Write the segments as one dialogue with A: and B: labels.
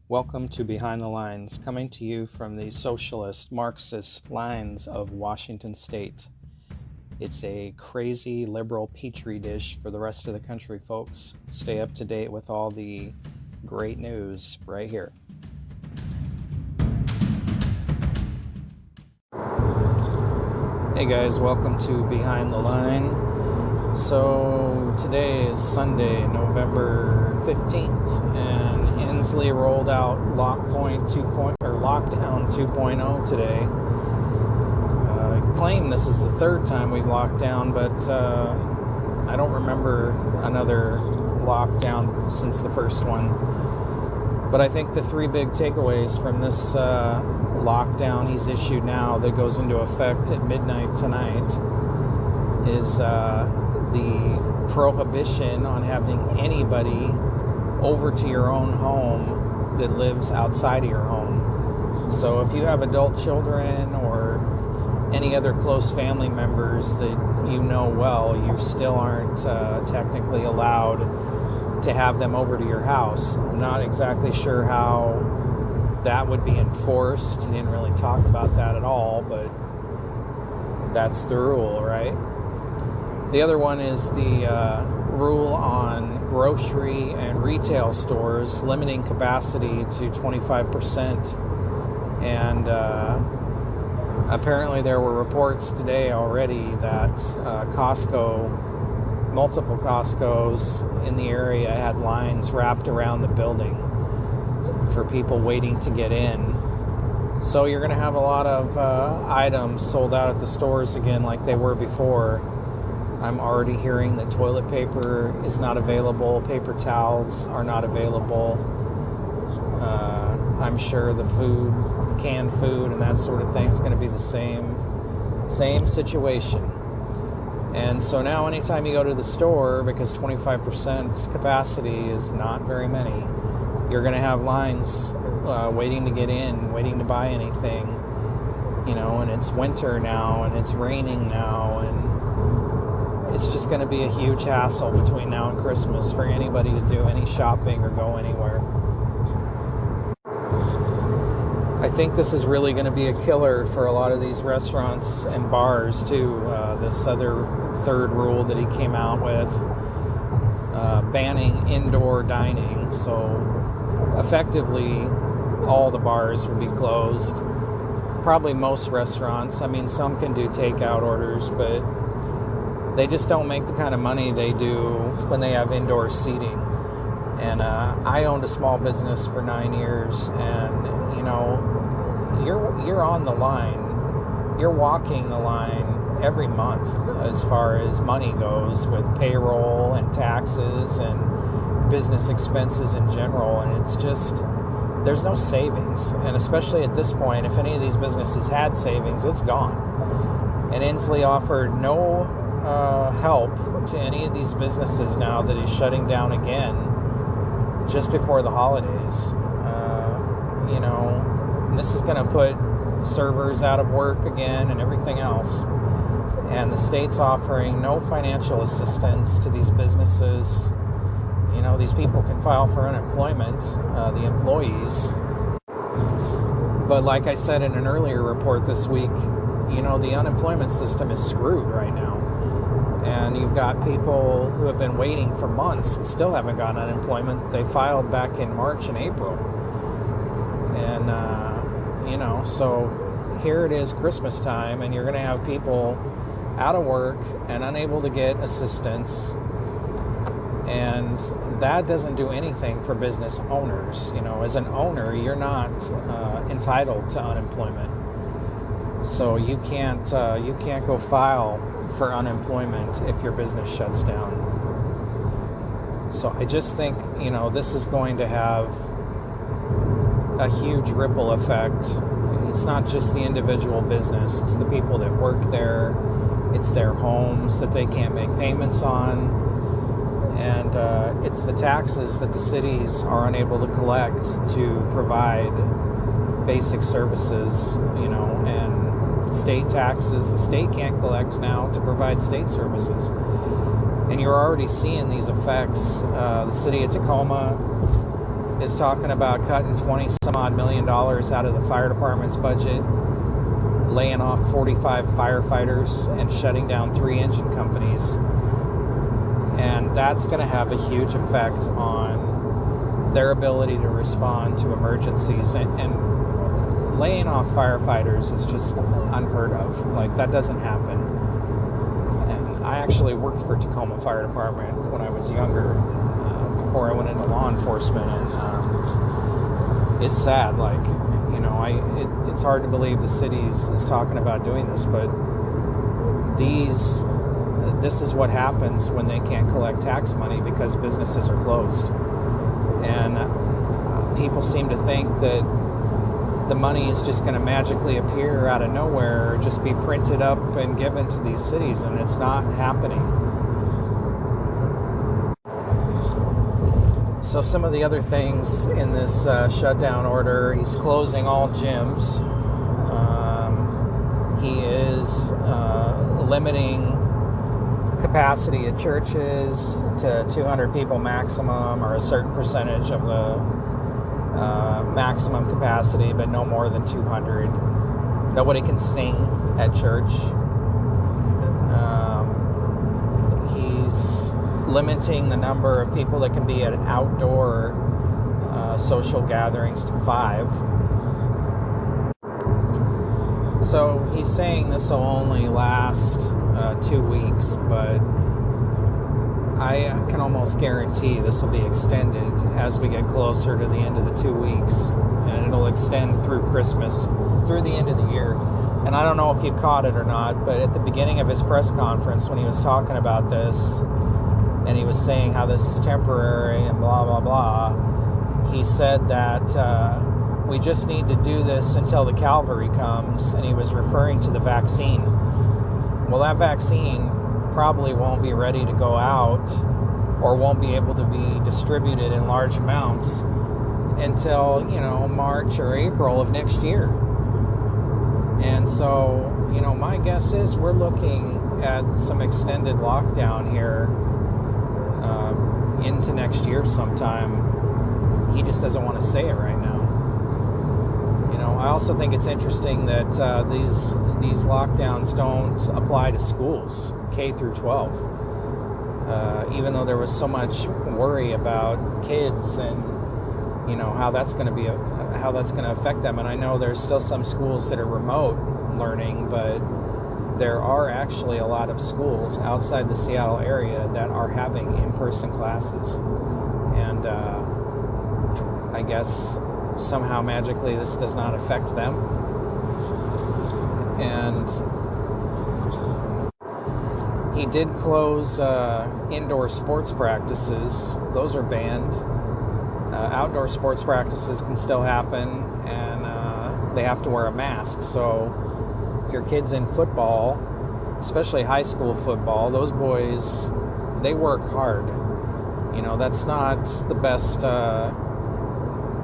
A: Welcome to Behind the Lines, coming to you from the socialist, Marxist lines of Washington State. It's a crazy liberal petri dish for the rest of the country, folks. Stay up to date with all the great news right here. Hey guys, welcome to Behind the Line. So today is Sunday, November 15th, and Insley rolled out Lockdown 2.0 today. Claim this is the third time we've locked down, but I don't remember another lockdown since the first one. But I think the three big takeaways from this lockdown he's issued now that goes into effect at midnight tonight is the prohibition on having anybody over to your own home that lives outside of your home. So if you have adult children or any other close family members that you know well, you still aren't technically allowed to have them over to your house. I'm not exactly sure how that would be enforced. He didn't really talk about that at all, but that's the rule, right? The other one is the rule on grocery and retail stores limiting capacity to 25%. And apparently there were reports today already that multiple Costco's in the area had lines wrapped around the building for people waiting to get in. So you're going to have a lot of items sold out at the stores again like they were before. I'm already hearing that toilet paper is not available, paper towels are not available. I'm sure the canned food and that sort of thing is going to be the same situation. And so now anytime you go to the store, because 25% capacity is not very many, you're going to have lines waiting to get in, waiting to buy anything, and it's winter now and it's raining now, and it's just going to be a huge hassle between now and Christmas for anybody to do any shopping or go anywhere. I think this is really going to be a killer for a lot of these restaurants and bars too. This other third rule that he came out with, banning indoor dining. So effectively, all the bars will be closed. Probably most restaurants. I mean, some can do takeout orders, but they just don't make the kind of money they do when they have indoor seating. And I owned a small business for 9 years, and you're on the line. You're walking the line every month as far as money goes, with payroll and taxes and business expenses in general, and it's just, there's no savings. And especially at this point, if any of these businesses had savings, it's gone. And Insley offered no help to any of these businesses now that he's shutting down again just before the holidays. This is going to put servers out of work again and everything else. And the state's offering no financial assistance to these businesses. These people can file for unemployment, the employees. But like I said in an earlier report this week, the unemployment system is screwed right now. And you've got people who have been waiting for months and still haven't gotten unemployment. They filed back in March and April. And, so here it is, Christmas time, and you're going to have people out of work and unable to get assistance. And that doesn't do anything for business owners. As an owner, you're not entitled to unemployment. So you can't go file for unemployment if your business shuts down. So I just think, this is going to have a huge ripple effect. It's not just the individual business, it's the people that work there, it's their homes that they can't make payments on, and it's the taxes that the cities are unable to collect to provide basic services, and state taxes the state can't collect now to provide state services. And you're already seeing these effects. The city of Tacoma is talking about cutting 20 some odd million dollars out of the fire department's budget, laying off 45 firefighters, and shutting down 3 engine companies. And that's going to have a huge effect on their ability to respond to emergencies. And laying off firefighters is just unheard of. Like, that doesn't happen. And I actually worked for Tacoma Fire Department when I was younger, before I went into law enforcement. And it's sad. Like, you know, it's hard to believe the city is talking about doing this, but this is what happens when they can't collect tax money because businesses are closed. And people seem to think that the money is just going to magically appear out of nowhere or just be printed up and given to these cities, and it's not happening. So some of the other things in this shutdown order, he's closing all gyms. He is limiting capacity at churches to 200 people maximum, or a certain percentage of the maximum capacity, but no more than 200. Nobody can sing at church. He's limiting the number of people that can be at outdoor social gatherings to 5. So he's saying this will only last 2 weeks, but I can almost guarantee this will be extended as we get closer to the end of the 2 weeks, and it'll extend through Christmas, through the end of the year. And I don't know if you caught it or not, but at the beginning of his press conference, when he was talking about this, and he was saying how this is temporary and blah, blah, blah, he said that we just need to do this until the cavalry comes, and he was referring to the vaccine. Well, that vaccine probably won't be ready to go out or won't be able to be distributed in large amounts until, March or April of next year. And so, my guess is we're looking at some extended lockdown here into next year sometime. He just doesn't want to say it right now. I also think it's interesting that these lockdowns don't apply to schools, K through 12. Even though there was so much worry about kids and how that's going to affect them, and I know there's still some schools that are remote learning, but there are actually a lot of schools outside the Seattle area that are having in-person classes, and I guess somehow magically this does not affect them. And he did close indoor sports practices. Those are banned. Outdoor sports practices can still happen, and they have to wear a mask. So if your kid's in football, especially high school football, those boys, they work hard. That's not the best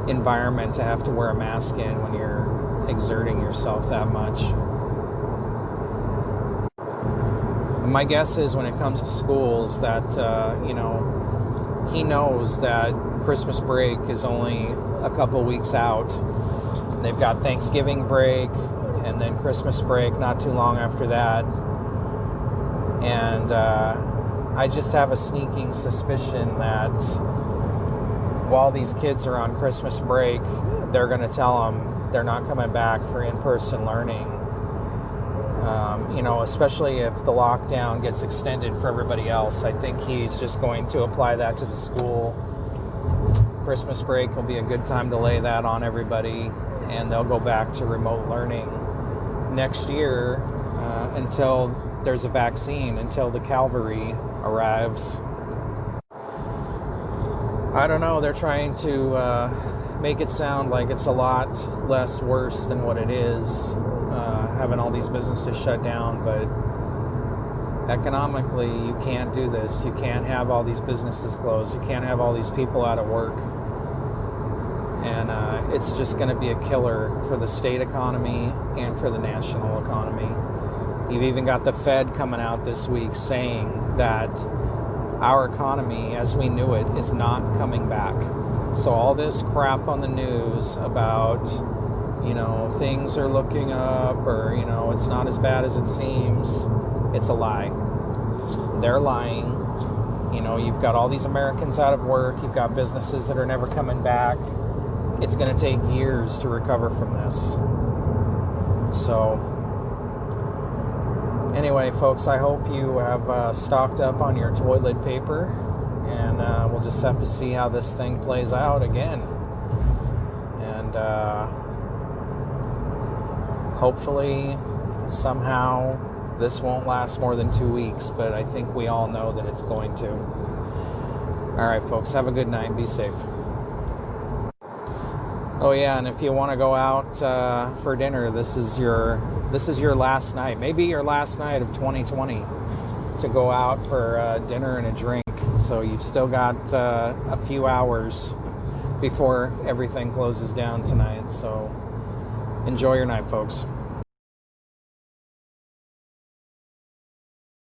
A: environment to have to wear a mask in when you're exerting yourself that much. My guess is when it comes to schools that, he knows that Christmas break is only a couple weeks out. They've got Thanksgiving break and then Christmas break not too long after that. And I just have a sneaking suspicion that while these kids are on Christmas break, they're going to tell them they're not coming back for in-person learning. Especially if the lockdown gets extended for everybody else. I think he's just going to apply that to the school. Christmas break will be a good time to lay that on everybody, and they'll go back to remote learning next year until there's a vaccine, until the cavalry arrives. I don't know, they're trying to make it sound like it's a lot less worse than what it is, having all these businesses shut down, but economically you can't do this. You can't have all these businesses closed. You can't have all these people out of work. And it's just going to be a killer for the state economy and for the national economy. You've even got the Fed coming out this week saying that our economy as we knew it is not coming back. So all this crap on the news about, things are looking up, or, it's not as bad as it seems, it's a lie. They're lying. You've got all these Americans out of work. You've got businesses that are never coming back. It's going to take years to recover from this. So, anyway, folks, I hope you have stocked up on your toilet paper, and we'll just have to see how this thing plays out again. And hopefully, somehow, this won't last more than 2 weeks, but I think we all know that it's going to. All right, folks, have a good night. Be safe. Oh yeah, and if you want to go out for dinner, this is your last night, maybe your last night of 2020, to go out for dinner and a drink. So you've still got a few hours before everything closes down tonight. So enjoy your night, folks.